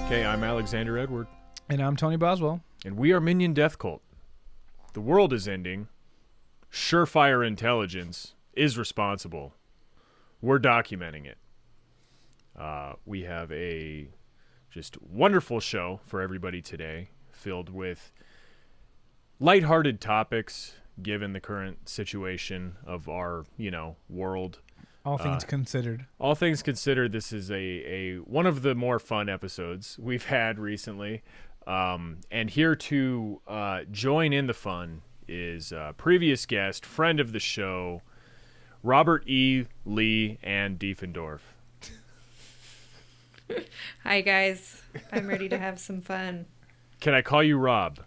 Okay, I'm Alexander Edward. And I'm Tony Boswell. And we are Minion Death Cult. The world is ending. Surefire intelligence is responsible. We're documenting it. We have a just wonderful show for everybody today, filled with lighthearted topics, given the current situation of our, world. All things considered. All things considered, this is a one of the more fun episodes we've had recently. And here to join in the fun is previous guest, friend of the show, Robert E. Lee and Diefendorf. Hi, guys. I'm ready to have some fun. Can I call you Rob?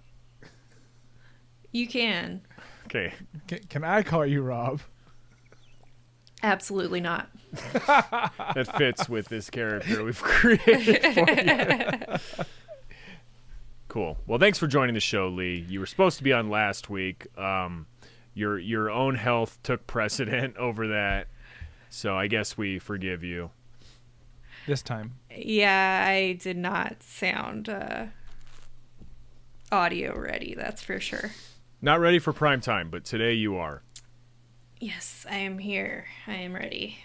You can. Okay. Can I call you Rob? Absolutely not. That fits with this character we've created for you. Cool. Well, thanks for joining the show, Lee. You were supposed to be on last week. Your own health took precedent over that, so I guess we forgive you. This time. Yeah, I did not sound audio ready, that's for sure. Not ready for prime time, but today you are. Yes, I am here. I am ready.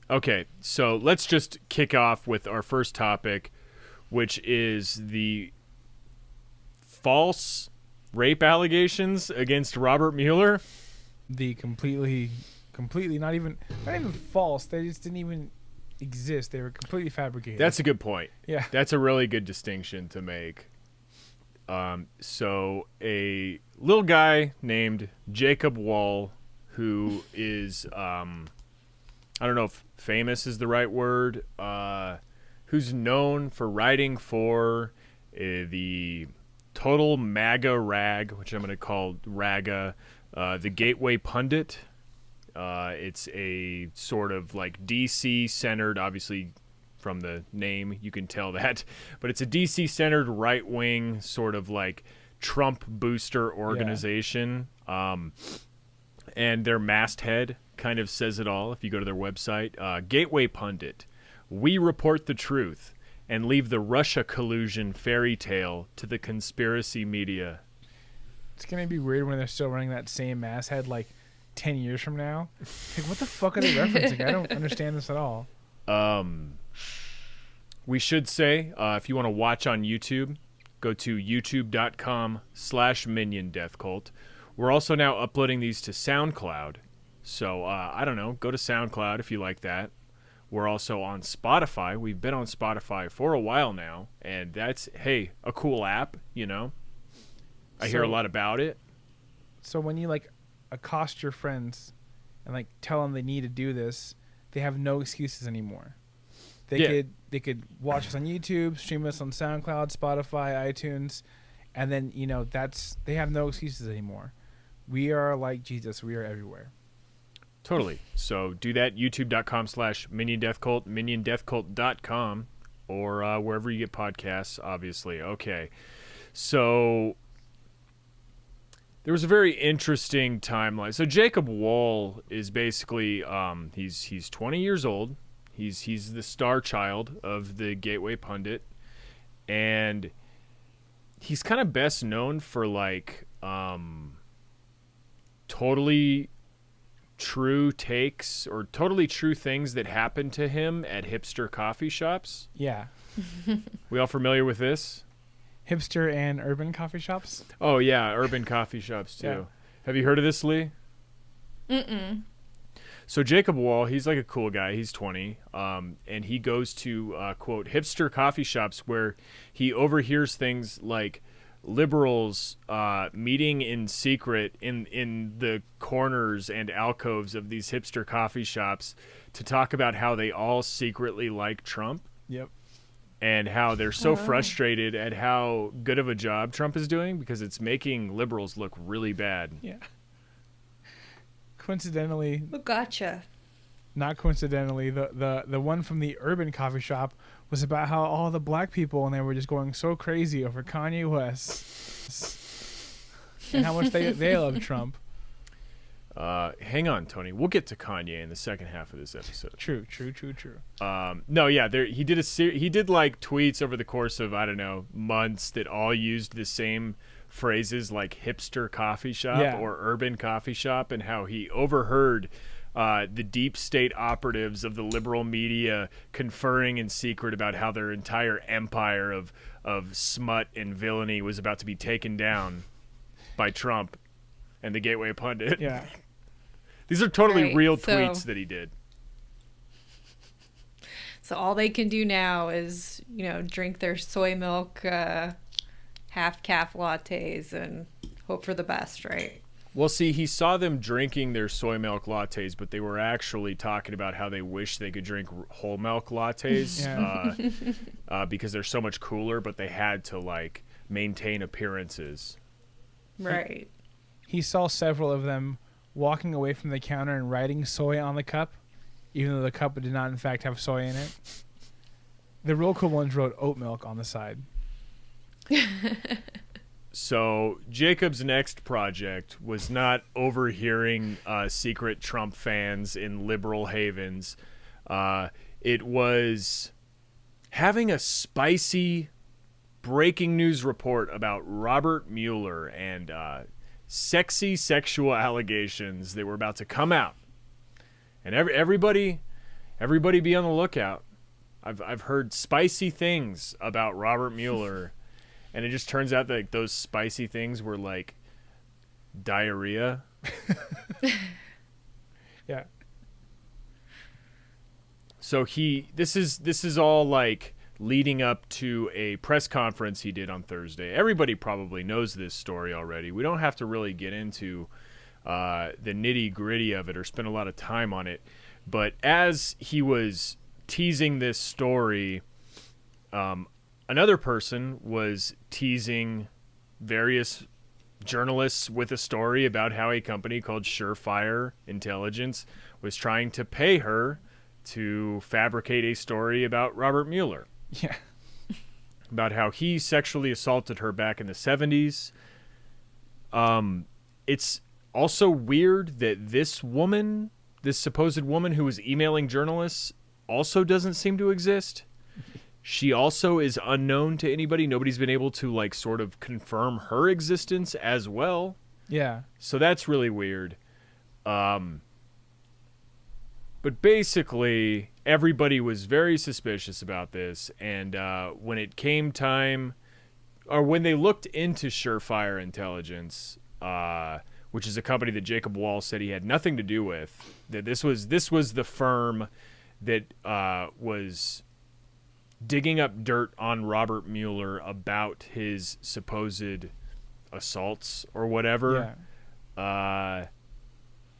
Okay, so let's just kick off with our first topic, which is the false rape allegations against Robert Mueller. The completely not even false. They just didn't even exist. They were completely fabricated. That's a good point. Yeah. That's a really good distinction to make. So a little guy named Jacob Wohl, who is, I don't know if famous is the right word, who's known for writing for the Total MAGA Rag, which I'm going to call Raga, the Gateway Pundit. It's a sort of like DC-centered, obviously from the name you can tell that, but it's a DC-centered right-wing sort of like Trump booster organization. Yeah. And their masthead kind of says it all if you go to their website. Gateway Pundit. We report the truth and leave the Russia collusion fairy tale to the conspiracy media. It's going to be weird when they're still running that same masthead like 10 years from now. Like, what the fuck are they referencing? I don't understand this at all. We should say, if you want to watch on YouTube, go to youtube.com/Minion Death Cult. We're also now uploading these to SoundCloud. So, I don't know, go to SoundCloud if you like that. We're also on Spotify. We've been on Spotify for a while now, and that's, hey, a cool app, I hear a lot about it. So when you, accost your friends and, tell them they need to do this, they have no excuses anymore. They could watch us on YouTube, stream us on SoundCloud, Spotify, iTunes, and then, they have no excuses anymore. We are like Jesus. We are everywhere. Totally. So do that, youtube.com/Minion Death Cult, miniondeathcult.com, or wherever you get podcasts, obviously. Okay. So there was a very interesting timeline. So Jacob Wohl is basically, he's 20 years old. He's the star child of the Gateway Pundit, and he's kind of best known for totally true takes or totally true things that happened to him at hipster coffee shops. Yeah. We all familiar with this? Hipster and urban coffee shops? Oh, yeah, urban coffee shops, too. Yeah. Have you heard of this, Lee? Mm-mm. So Jacob Wohl, he's like a cool guy. He's 20, and he goes to, quote, hipster coffee shops where he overhears things like liberals meeting in secret in the corners and alcoves of these hipster coffee shops to talk about how they all secretly like Trump. Yep. And how they're so frustrated at how good of a job Trump is doing because it's making liberals look really bad. Yeah. Coincidentally, Gotcha. Not coincidentally, the one from the urban coffee shop was about how all the black people and they were just going so crazy over Kanye West and how much they love Trump. Hang on, Tony. We'll get to Kanye in the second half of this episode. True. No, yeah, he did he did like tweets over the course of, I don't know, months that all used the same phrases like hipster coffee shop or urban coffee shop, and how he overheard the deep state operatives of the liberal media conferring in secret about how their entire empire of smut and villainy was about to be taken down by Trump and the Gateway Pundit. Yeah. These are totally real so tweets that he did. So all they can do now is, drink their soy milk half-calf lattes and hope for the best, right? Well, see, he saw them drinking their soy milk lattes, but they were actually talking about how they wish they could drink whole milk lattes because they're so much cooler, but they had to, like, maintain appearances. Right. He saw several of them walking away from the counter and writing soy on the cup, even though the cup did not, in fact, have soy in it. The real cool ones wrote oat milk on the side. So Jacob's next project was not overhearing secret Trump fans in liberal havens. It was having a spicy breaking news report about Robert Mueller and sexy sexual allegations that were about to come out. And everybody be on the lookout. I've heard spicy things about Robert Mueller. And it just turns out that like, those spicy things were like diarrhea. Yeah. So this is all like leading up to a press conference he did on Thursday. Everybody probably knows this story already. We don't have to really get into the nitty gritty of it or spend a lot of time on it. But as he was teasing this story, another person was teasing various journalists with a story about how a company called Surefire Intelligence was trying to pay her to fabricate a story about Robert Mueller. Yeah. About how he sexually assaulted her back in the 70s. It's also weird that this supposed woman who was emailing journalists, also doesn't seem to exist. She also is unknown to anybody. Nobody's been able to like sort of confirm her existence as well. Yeah. So that's really weird. But basically, everybody was very suspicious about this. And when it came time, or when they looked into Surefire Intelligence, which is a company that Jacob Wohl said he had nothing to do with, that this was the firm that was digging up dirt on Robert Mueller about his supposed assaults or whatever. Yeah.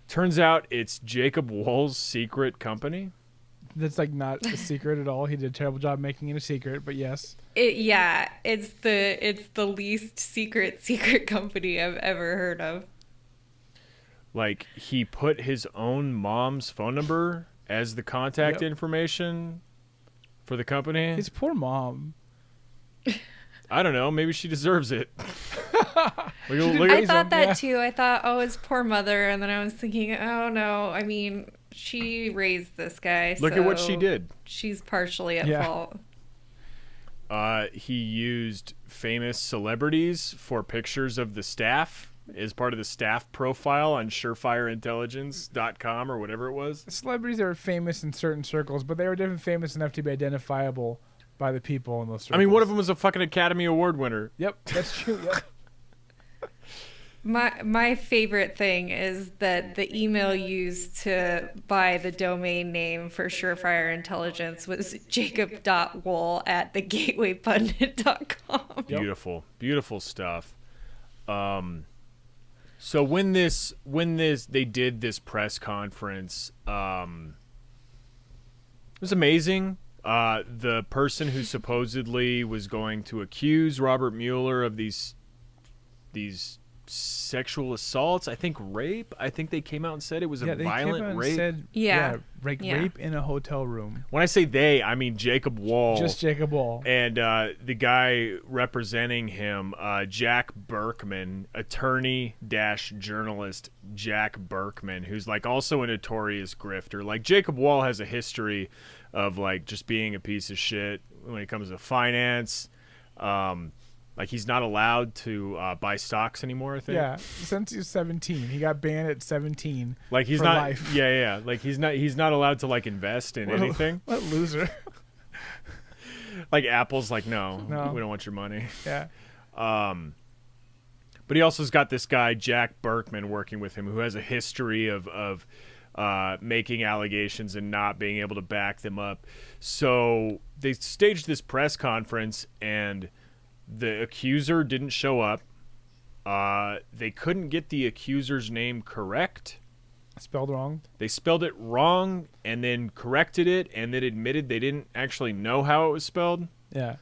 Turns out it's Jacob Wohl's secret company. That's like not a secret at all. He did a terrible job making it a secret, but yes. It's the least secret company I've ever heard of. Like, he put his own mom's phone number as the contact information for the company. His poor mom. I don't know. Maybe she deserves it. I thought that too. I thought, oh, his poor mother. And then I was thinking, oh, no. I mean, she raised this guy. Look at what she did. She's partially at fault. He used famous celebrities for pictures of the staff as part of the staff profile on surefireintelligence.com or whatever it was. Celebrities are famous in certain circles, but they were definitely famous enough to be identifiable by the people in those circles. I mean, one of them was a fucking Academy Award winner. Yep, that's true. Yep. My favorite thing is that the email used to buy the domain name for Surefire Intelligence was jacob.wohl@thegatewaypundit.com. Beautiful, beautiful stuff. So when they did this press conference, it was amazing. The person who supposedly was going to accuse Robert Mueller of these sexual assaults. I think rape. I think they came out and said it was a violent rape. Said, Yeah. Rape in a hotel room. When I say they, I mean Jacob Wohl. Just Jacob Wohl. And the guy representing him, Jack Berkman, attorney-journalist Jack Berkman, who's like also a notorious grifter. Like Jacob Wohl has a history of like just being a piece of shit when it comes to finance. Like he's not allowed to buy stocks anymore, I think. Yeah, since he was 17, he got banned at 17. Like he's for not. life. Yeah. Like he's not allowed to like invest in anything. What a loser. Like Apple's like, no, No. we don't want your money. Yeah. But he also has got this guy Jack Berkman working with him, who has a history of making allegations and not being able to back them up. So they staged this press conference, and the accuser didn't show up. They couldn't get the accuser's name correct. Spelled wrong. They spelled it wrong and then corrected it and then admitted they didn't actually know how it was spelled. Yeah.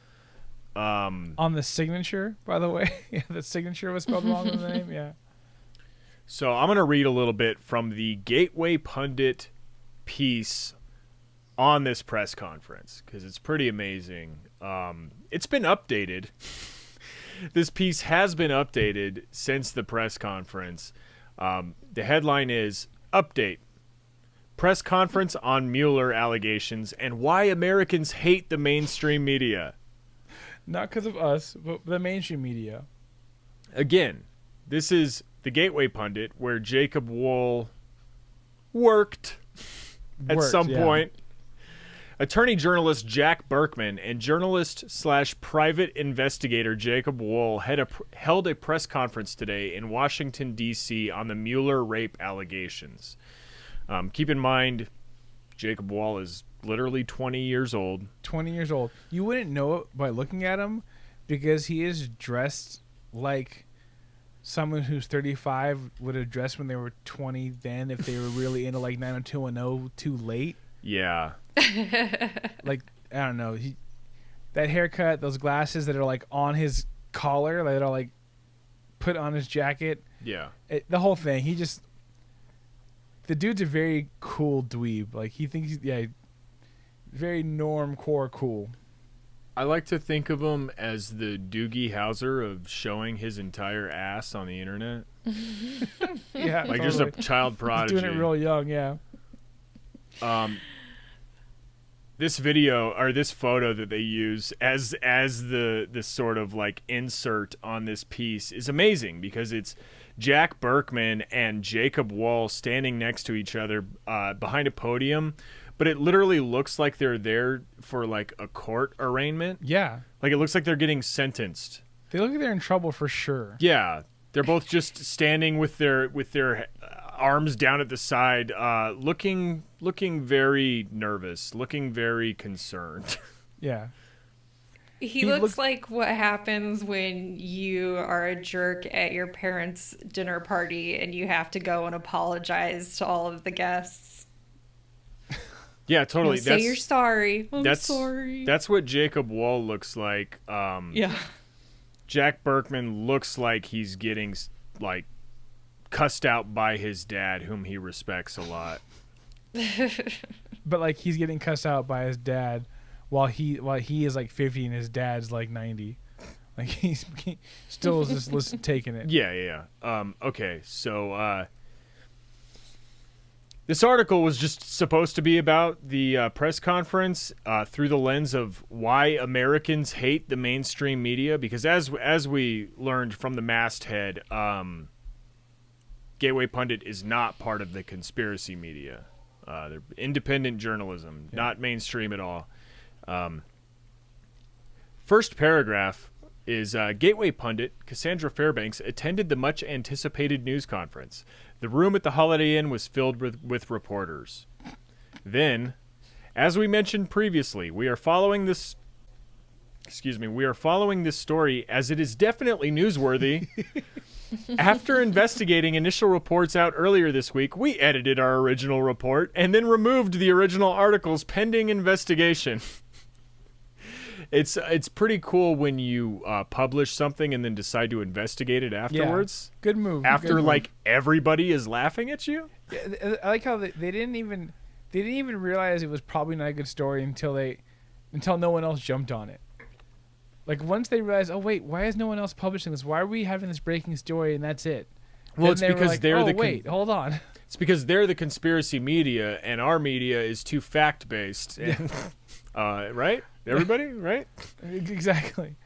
On the signature, by the way. Yeah, the signature was spelled wrong in the name. Yeah. So I'm going to read a little bit from the Gateway Pundit piece on this press conference because it's pretty amazing. It's been updated. This piece has been updated since the press conference. The headline is, Update. Press conference on Mueller allegations and why Americans hate the mainstream media. Not because of us, but the mainstream media. Again, this is the Gateway Pundit where Jacob Wohl worked at some point. Attorney journalist Jack Berkman and journalist/private investigator Jacob Wohl held a press conference today in Washington, D.C. on the Mueller rape allegations. Keep in mind, Jacob Wohl is literally 20 years old. 20 years old. You wouldn't know it by looking at him because he is dressed like someone who's 35 would have dressed when they were 20 then if they were really into like 90210 too late. Yeah. Like, I don't know. That haircut, those glasses that are like on his collar, that are like put on his jacket. Yeah. The whole thing. The dude's a very cool dweeb. Like, he thinks, very normcore cool. I like to think of him as the Doogie Howser of showing his entire ass on the internet. Yeah. Like totally. just a child prodigy. He's doing it real young, yeah. This video or this photo that they use as the sort of like insert on this piece is amazing because it's Jack Berkman and Jacob Wohl standing next to each other behind a podium, but it literally looks like they're there for like a court arraignment. Yeah. Like it looks like they're getting sentenced. They look like they're in trouble for sure. Yeah. They're both just standing with their arms down at the side, looking very nervous, looking very concerned. Yeah. He looks like what happens when you are a jerk at your parents' dinner party and you have to go and apologize to all of the guests. Yeah, totally. Say you're sorry. I'm sorry. That's what Jacob Wohl looks like. Yeah. Jack Berkman looks like he's getting like cussed out by his dad, whom he respects a lot. But like he's getting cussed out by his dad while he is like 50 and his dad's like 90. Like he still is just taking it. Yeah. Okay, so this article was just supposed to be about the press conference through the lens of why Americans hate the mainstream media, because as we learned from the masthead, Gateway Pundit is not part of the conspiracy media. They're independent journalism, not mainstream at all. First paragraph is Gateway Pundit Cassandra Fairbanks attended the much-anticipated news conference. The room at the Holiday Inn was filled with reporters. Then, as we mentioned previously, we are following this story as it is definitely newsworthy. After investigating initial reports out earlier this week, we edited our original report and then removed the original articles pending investigation. It's pretty cool when you publish something and then decide to investigate it afterwards. Yeah. Good move. After good move. everybody is laughing at you. Yeah, I like how they didn't even realize it was probably not a good story until no one else jumped on it. Like once they realized, oh wait, why is no one else publishing this? Why are we having this breaking story and that's it? Well, it's because they're wait, hold on. It's because they're the conspiracy media, and our media is too fact-based. And, right? Everybody, right? Exactly.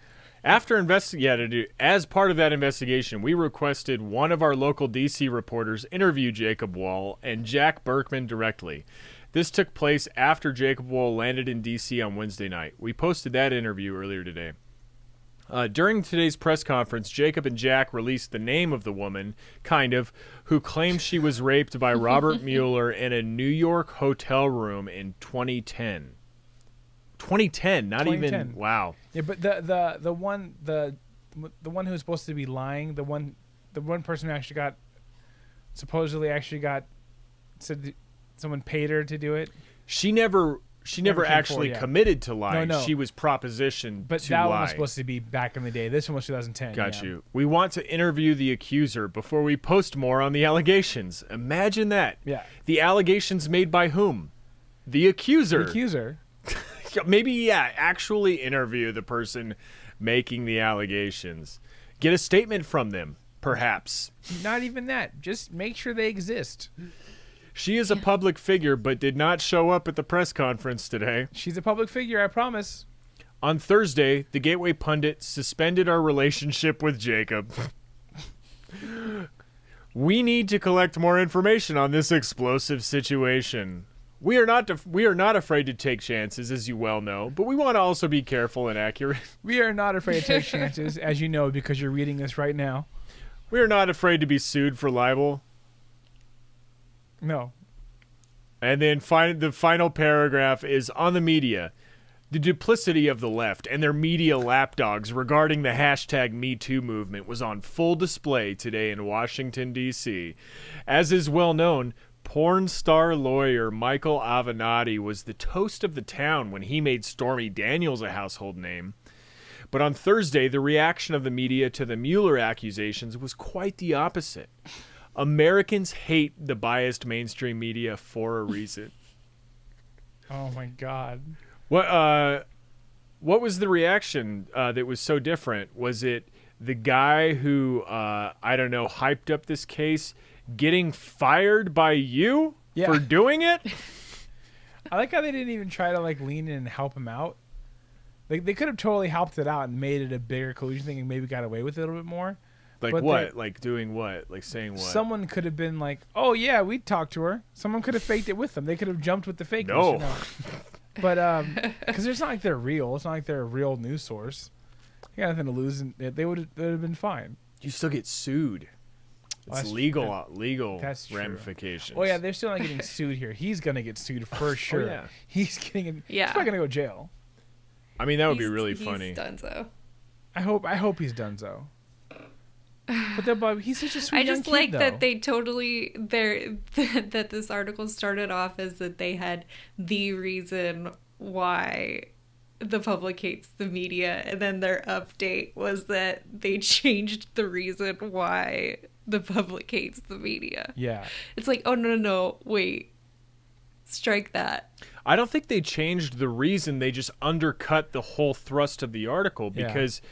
As part of that investigation, we requested one of our local D.C. reporters interview Jacob Wohl and Jack Berkman directly. This took place after Jacob Wohl landed in D.C. on Wednesday night. We posted that interview earlier today. During today's press conference, Jacob and Jack released the name of the woman, who claimed she was raped by Robert Mueller in a New York hotel room in 2010. 2010, not 2010. Even wow. Yeah, but the one who was supposed to be lying, the one person who supposedly said someone paid her to do it. She never actually committed to lying. No. She was propositioned but to that lie. one was supposed to be back in the day. This one was 2010. Got you. We want to interview the accuser before we post more on the allegations. Imagine that. Yeah. The allegations made by whom? The accuser. The accuser. Maybe, actually interview the person making the allegations. Get a statement from them, perhaps. Not even that. Just make sure they exist. She is a public figure, but did not show up at the press conference today. She's a public figure, I promise. On Thursday, the Gateway Pundit suspended our relationship with Jacob. We need to collect more information on this explosive situation. We are not afraid to take chances, as you well know, but we want to also be careful and accurate. We are not afraid to take chances, as you know, because you're reading this right now. We are not afraid to be sued for libel. No. And then the final paragraph is on the media. The duplicity of the left and their media lapdogs regarding the hashtag #MeToo movement was on full display today in Washington, D.C. As is well known, porn star lawyer Michael Avenatti was the toast of the town when he made Stormy Daniels a household name. But on Thursday, the reaction of the media to the Mueller accusations was quite the opposite. Americans hate the biased mainstream media for a reason. Oh my God. What was the reaction that was so different? Was it the guy who, hyped up this case getting fired by you for doing it? I like how they didn't even try to lean in and help him out. They could have totally helped it out and made it a bigger collusion thing and maybe got away with it a little bit more. Like what? Like doing what? Like saying what? Someone could have been like, "Oh yeah, we talked to her." Someone could have faked it with them. They could have jumped with the fake. No. But because it's not like they're real. It's not like they're a real news source. You got nothing to lose, and they would have been fine. You still get sued. It's legal ramifications. Oh yeah, they're still not getting sued here. He's gonna get sued for sure. Oh, yeah. He's probably gonna go to jail. I mean, that would be really funny. He's done so. I hope he's done so. But he's such a sweet young kid, I just like though. that they that this article started off as that they had the reason why the public hates the media, and then their update was that they changed the reason why the public hates the media. Yeah. It's like, oh no, wait. Strike that. I don't think they changed the reason. They just undercut the whole thrust of the article because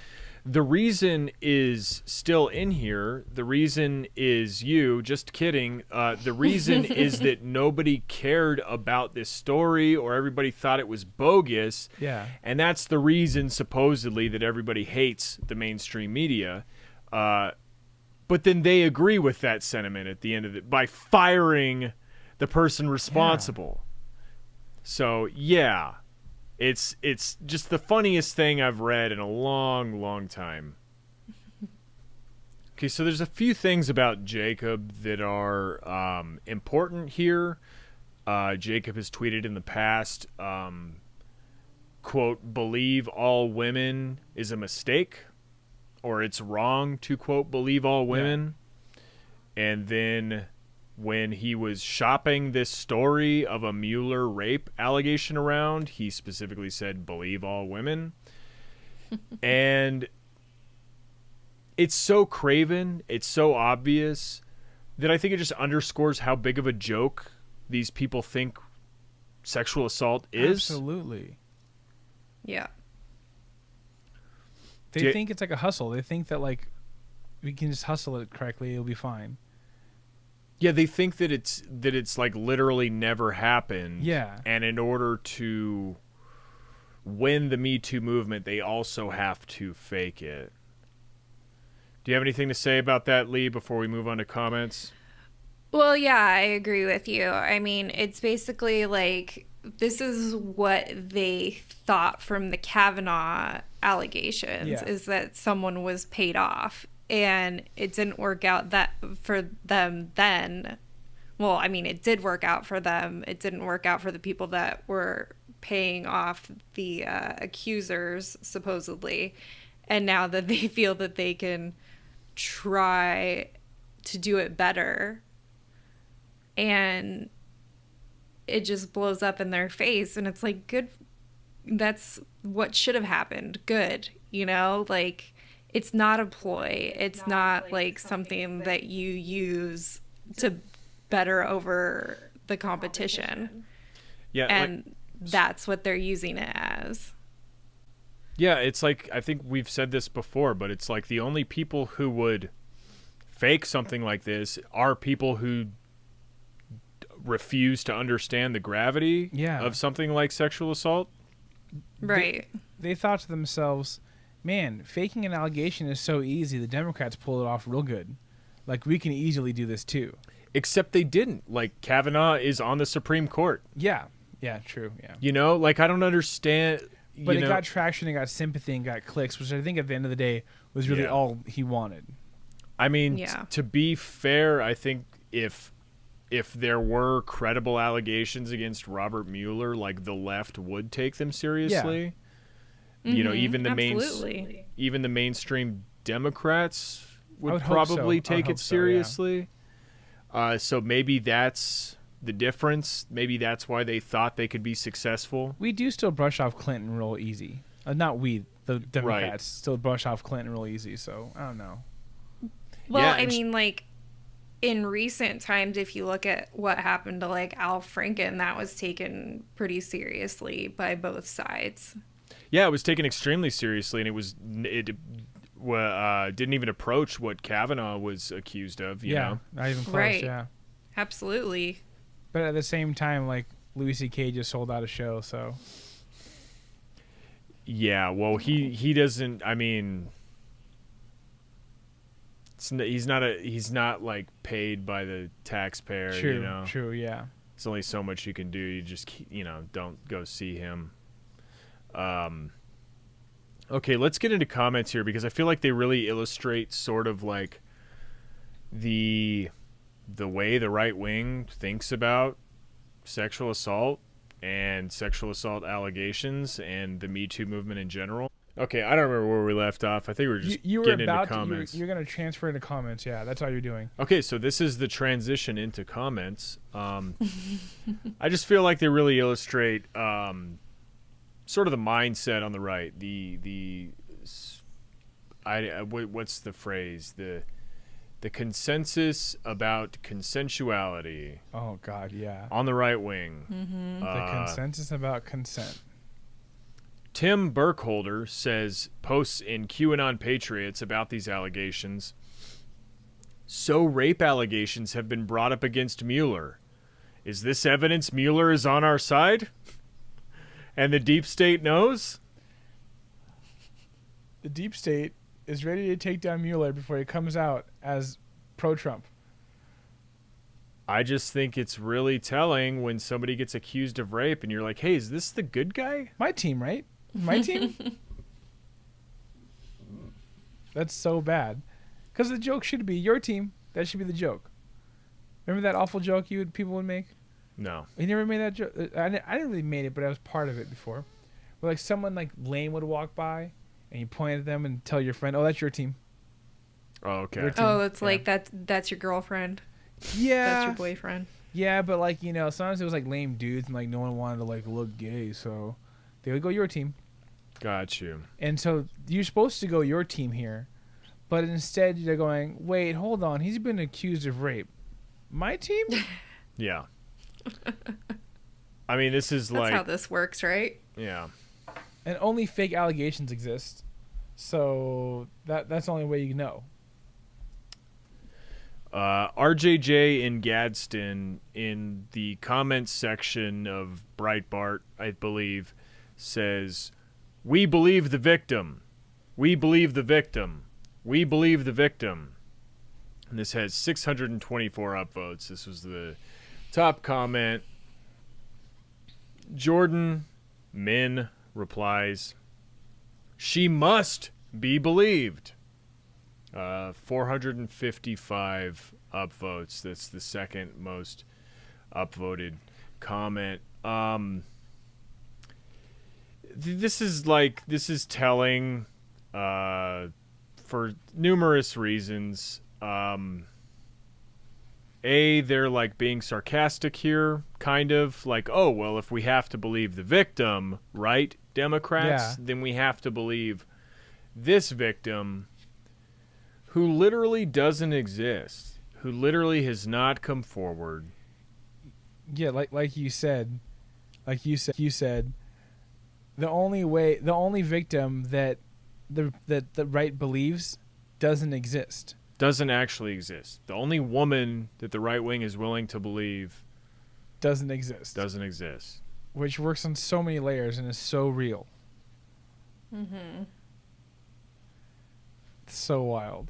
the reason is still in here. The reason is you. Just kidding. The reason is that nobody cared about this story or everybody thought it was bogus. Yeah. And that's the reason, supposedly, that everybody hates the mainstream media. But then they agree with that sentiment at the end of it by firing the person responsible. Yeah. So, yeah. It's just the funniest thing I've read in a long, long time. Okay, so there's a few things about Jacob that are important here. Jacob has tweeted in the past, quote, believe all women is a mistake, or it's wrong to, quote, believe all women. Yeah. And then when he was shopping this story of a Mueller rape allegation around, he specifically said, "Believe all women." And it's so craven, it's so obvious that I think it just underscores how big of a joke these people think sexual assault is. Absolutely. Yeah. They think it's like a hustle. They think that like we can just hustle it correctly, it'll be fine. Yeah, they think that it's like literally never happened. Yeah. And in order to win the Me Too movement, they also have to fake it. Do you have anything to say about that, Lee, before we move on to comments? Well, yeah, I agree with you. I mean, it's basically like this is what they thought from the Kavanaugh allegations is that someone was paid off, and it didn't work out that for them then. Well, I mean, it did work out for them. It didn't work out for the people that were paying off the accusers, supposedly. And now that they feel that they can try to do it better, and it just blows up in their face, and it's like, good, that's what should have happened. Good, you know, like, it's not a ploy. It's not like something that you use to better over the competition. Yeah, and that's what they're using it as. Yeah, it's like, I think we've said this before, but it's like the only people who would fake something like this are people who refuse to understand the gravity of something like sexual assault. Right. They thought to themselves, man, faking an allegation is so easy. The Democrats pulled it off real good. Like, we can easily do this too. Except they didn't. Like, Kavanaugh is on the Supreme Court. Yeah. Yeah, true. Yeah. You know, like, I don't understand. But it got traction, it got sympathy, and got clicks, which I think at the end of the day was really all he wanted. I mean, to be fair, I think if there were credible allegations against Robert Mueller, like, the left would take them seriously. Yeah. You know, even the mainstream Democrats would probably take it seriously. Yeah. So maybe that's the difference. Maybe that's why they thought they could be successful. We do still brush off Clinton real easy. Not we, the Democrats, still brush off Clinton real easy. So I don't know. Well, I mean, like, in recent times, if you look at what happened to like Al Franken, that was taken pretty seriously by both sides. Yeah, it was taken extremely seriously, and it didn't even approach what Kavanaugh was accused of. You know? Not even close. Right. Yeah, absolutely. But at the same time, like, Louis C.K. just sold out a show, so. Yeah, well, he doesn't. I mean, he's not like paid by the taxpayer. True. You know? True. Yeah. There's only so much you can do. You just don't go see him. Okay, let's get into comments here because I feel like they really illustrate sort of like the way the right wing thinks about sexual assault and sexual assault allegations and the Me Too movement in general. Okay, I don't remember where we left off. I think we were just getting into comments. You're going to transfer into comments. Yeah, that's all you're doing. Okay, so this is the transition into comments. I just feel like they really illustrate sort of the mindset on the right. What's the phrase? The consensus about consensuality. Oh, God, yeah. On the right wing. Mm-hmm. The consensus about consent. Tim Burkholder posts in QAnon Patriots about these allegations. So rape allegations have been brought up against Mueller. Is this evidence Mueller is on our side? And the deep state knows? The deep state is ready to take down Mueller before he comes out as pro-Trump. I just think it's really telling when somebody gets accused of rape and you're like, hey, is this the good guy? My team, right? My team? That's so bad. Because the joke should be your team. That should be the joke. Remember that awful joke people would make? No. You never made that joke? I didn't really make it, but I was part of it before. Where like someone like lame would walk by and you point at them and tell your friend, oh, that's your team. Oh, okay. Oh, it's like that's your girlfriend. Yeah. That's your boyfriend. Yeah, but like, sometimes it was like lame dudes and like no one wanted to like look gay, so they would go your team. Got you. And so you're supposed to go your team here, but instead they're going, wait, hold on, he's been accused of rape. My team? Yeah. I mean, this is That's like how this works, right? yeah. And only fake allegations exist. So that's the only way you know. RJJ in Gadsden in the comments section of Breitbart, I believe, says, "We believe the victim. We believe the victim. We believe the victim." And this has 624 upvotes. This was the top comment. Jordan Min replies, "She must be believed." 455 upvotes. That's the second most upvoted comment. This is telling for numerous reasons. They're like being sarcastic here, kind of like, oh, well, if we have to believe the victim, right, Democrats, then we have to believe this victim who literally doesn't exist, who literally has not come forward. Yeah, like you said, the only victim that the right believes doesn't exist. Doesn't actually exist. The only woman that the right wing is willing to believe doesn't exist. Which works on so many layers and is so real. Mm-hmm. It's so wild.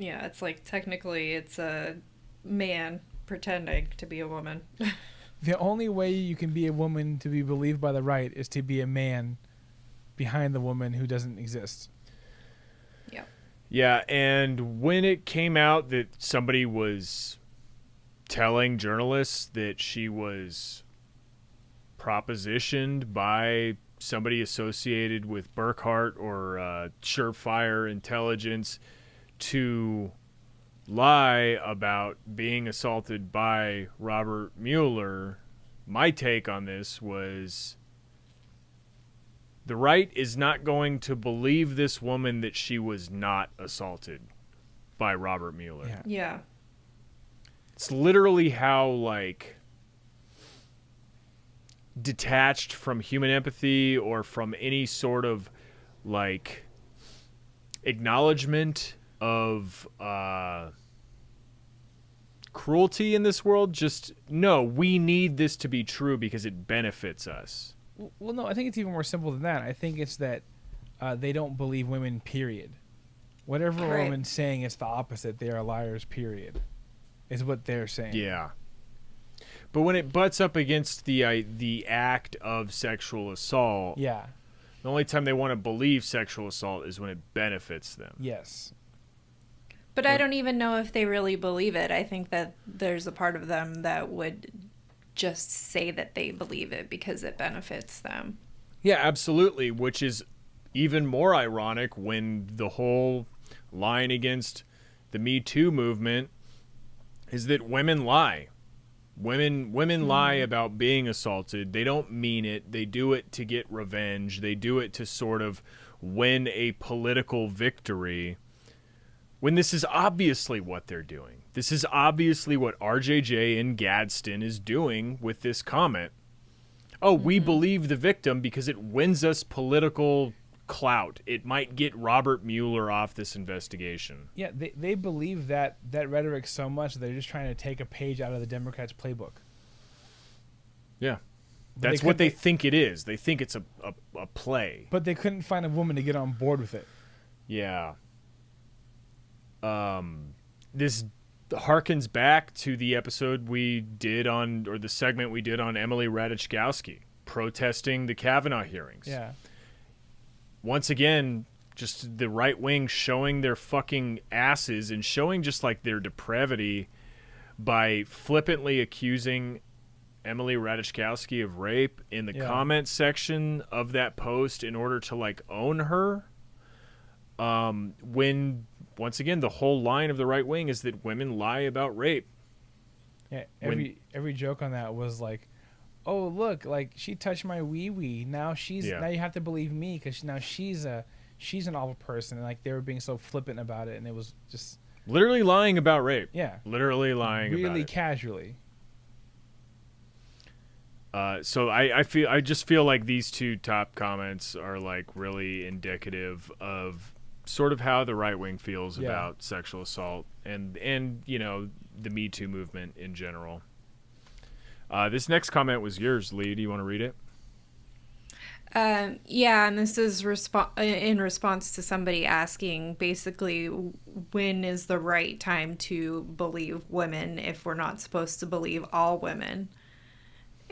It's like technically it's a man pretending to be a woman. The only way you can be a woman to be believed by the right is to be a man behind the woman who doesn't exist. Yeah. Yeah, and when it came out that somebody was telling journalists that she was propositioned by somebody associated with Burkhart or Surefire Intelligence to lie about being assaulted by Robert Mueller, my take on this was the right is not going to believe this woman that she was not assaulted by Robert Mueller. Yeah. It's literally how, like, detached from human empathy or from any sort of, like, acknowledgement of cruelty in this world. Just, no, we need this to be true because it benefits us. Well, no, I think it's even more simple than that. I think it's that they don't believe women, period. Whatever a woman's saying is the opposite. They are liars, period, is what they're saying. Yeah. But when it butts up against the act of sexual assault, yeah, the only time they want to believe sexual assault is when it benefits them. Yes. But I don't even know if they really believe it. I think that there's a part of them that would just say that they believe it because it benefits them. Yeah, absolutely, which is even more ironic when the whole line against the Me Too movement is that women lie. Women lie about being assaulted. They don't mean it. They do it to get revenge. They do it to sort of win a political victory. When this is obviously what they're doing. This is obviously what RJJ in Gadsden is doing with this comment. Oh, we believe the victim because it wins us political clout. It might get Robert Mueller off this investigation. Yeah, they believe that rhetoric so much they're just trying to take a page out of the Democrats' playbook. Yeah. That's what they think it is. They think it's a play. But they couldn't find a woman to get on board with it. Yeah. This harkens back to the episode we did on, or the segment we did on Emily Ratajkowski protesting the Kavanaugh hearings. Yeah. Once again, just the right wing showing their fucking asses and showing just like their depravity by flippantly accusing Emily Ratajkowski of rape in the comment section of that post in order to like own her. When once again, the whole line of the right wing is that women lie about rape. Yeah, every joke on that was like, oh look, like she touched my wee wee. Now now you have to believe me because now she's an awful person. And like they were being so flippant about it, and it was just literally lying about rape. Yeah, literally lying about it. Really casually. So I just feel like these two top comments are like really indicative of sort of how the right wing feels about sexual assault and the Me Too movement in general. This next comment was yours, Lee. Do you want to read it? Yeah, and this is in response to somebody asking basically when is the right time to believe women if we're not supposed to believe all women.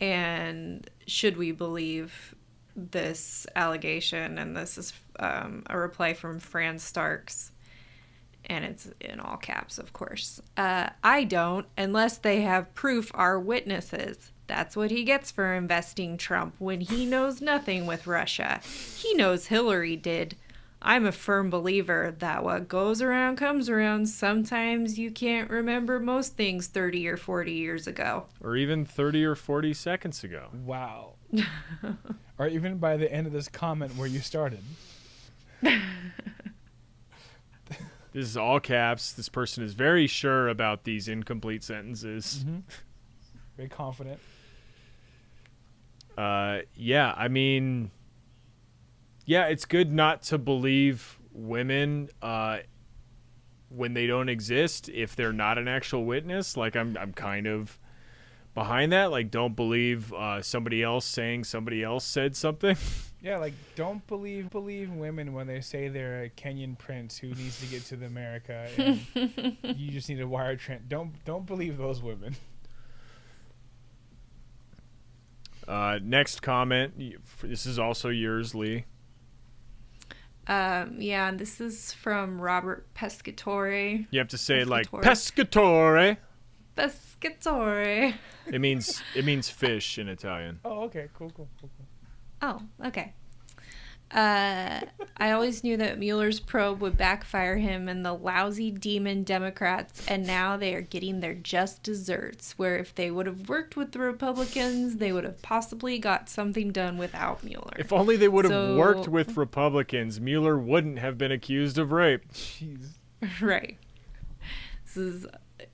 And should we believe this allegation? And this is a reply from Fran Starks. And it's in all caps, of course. I don't, unless they have proof are witnesses. That's what he gets for investing Trump when he knows nothing with Russia. He knows Hillary did. I'm a firm believer that what goes around comes around. Sometimes you can't remember most things 30 or 40 years ago. Or even 30 or 40 seconds ago. Wow. Or even by the end of this comment where you started. This is all caps. This person is very sure about these incomplete sentences. Mm-hmm. Very confident. Yeah, I mean... Yeah, it's good not to believe women when they don't exist if they're not an actual witness. Like I'm kind of behind that. Like don't believe somebody else saying somebody else said something. Yeah, like don't believe women when they say they're a Kenyan prince who needs to get to America and you just need a wire don't believe those women. Next comment. This is also yours, Lee. Yeah, and this is from Robert Pescatore. You have to say it like pescatore. Pescatore. It means fish in Italian. Oh, okay. Cool. Oh, okay. I always knew that Mueller's probe would backfire him and the lousy demon Democrats, and now they are getting their just desserts, where if they would have worked with the Republicans, they would have possibly got something done without Mueller. If only they would have worked with Republicans, Mueller wouldn't have been accused of rape. Jeez. Right. This is,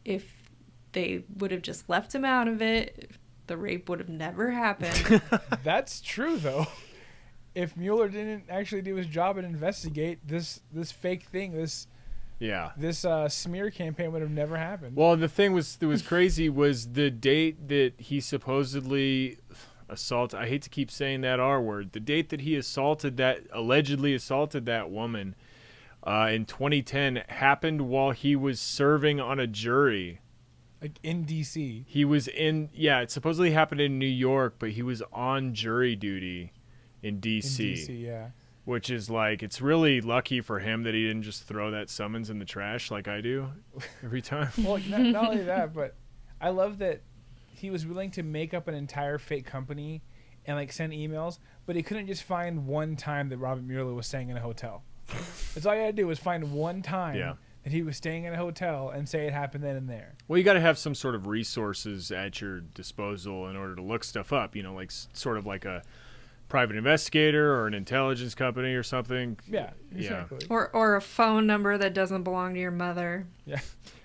if they would have just left him out of it, the rape would have never happened. That's true, though. If Mueller didn't actually do his job and investigate this fake thing, this smear campaign would have never happened. Well, the thing that was crazy was the date that he supposedly assaulted. I hate to keep saying that R word. The date that he allegedly assaulted that woman in 2010 happened while he was serving on a jury. Like in D.C. He was it supposedly happened in New York, but he was on jury duty. In D.C., yeah. Which is like, it's really lucky for him that he didn't just throw that summons in the trash like I do every time. Well, not only that, but I love that he was willing to make up an entire fake company and like send emails, but he couldn't just find one time that Robert Mueller was staying in a hotel. That's all you had to do was find one time that he was staying in a hotel and say it happened then and there. Well, you got to have some sort of resources at your disposal in order to look stuff up, like sort of like a private investigator or an intelligence company or something. Yeah, exactly. Or a phone number that doesn't belong to your mother. Yeah.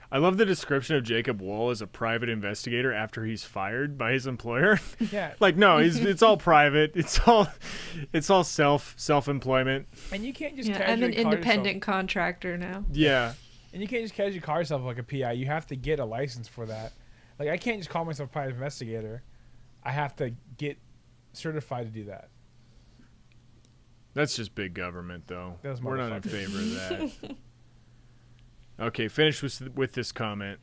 I love the description of Jacob Wohl as a private investigator after he's fired by his employer. Yeah. Like, no, it's all private. It's all self-employment. And you can't just I'm an independent contractor now. Yeah. And you can't just casually call yourself like a PI. You have to get a license for that. Like, I can't just call myself a private investigator. I have to get certified to do that. That's just big government, though. We're not in favor of that. Okay, finish with this comment.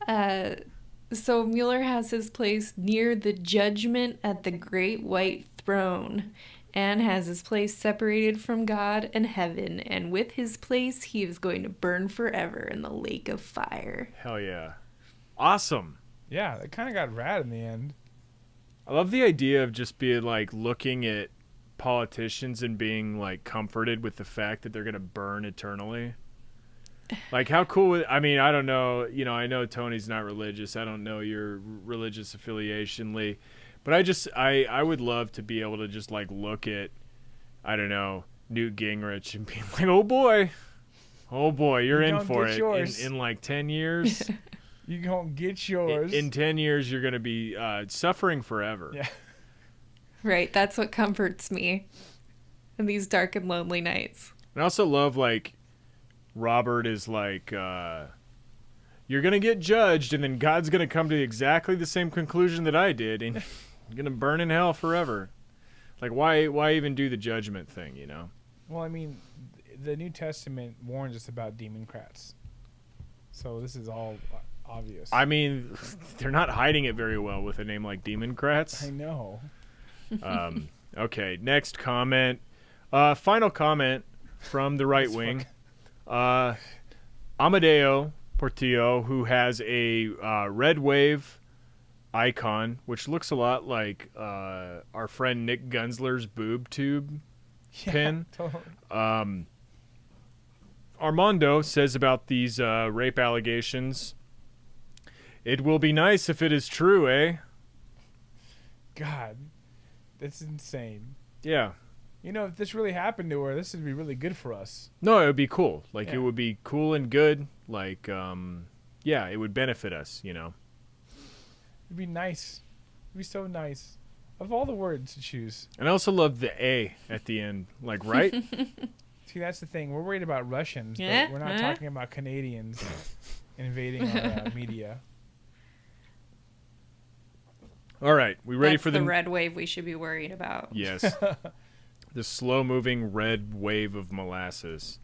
So Mueller has his place near the judgment at the great white throne and has his place separated from God and heaven, and with his place he is going to burn forever in the lake of fire. Hell yeah. Awesome. Yeah, it kind of got rad in the end. I love the idea of just being like looking at politicians and being like comforted with the fact that they're going to burn eternally. Like, how cool? I mean, I don't know. You know, I know Tony's not religious. I don't know your religious affiliation, Lee. But I would love to be able to just, like, look at, I don't know, Newt Gingrich and be like, oh, boy, you're in for it. In like 10 years. You don't get yours. In 10 years, you're going to be suffering forever. Yeah. Right. That's what comforts me in these dark and lonely nights. And I also love, like, Robert is like, you're going to get judged, and then God's going to come to exactly the same conclusion that I did, and you're going to burn in hell forever. Like, why even do the judgment thing, you know? Well, I mean, the New Testament warns us about democrats. So this is all obvious. I mean, they're not hiding it very well with a name like Democrats. I know. Okay, next comment. Final comment from the right wing. Amadeo Portillo, who has a red wave icon, which looks a lot like our friend Nick Gunsler's boob tube pin. Totally. Armando says about these rape allegations, it will be nice if it is true, eh? God, that's insane. Yeah. You know, if this really happened to her, this would be really good for us. No, it would be cool. Like, Yeah. it would be cool and good. Like, yeah, it would benefit us, you know? It'd be nice. It'd be so nice. Of all the words to choose. And I also love the A at the end. Like, right? See, that's the thing. We're worried about Russians, Yeah, but we're not talking about Canadians invading our media. All right. We ready That's for the red wave we should be worried about. Yes. The slow-moving red wave of molasses.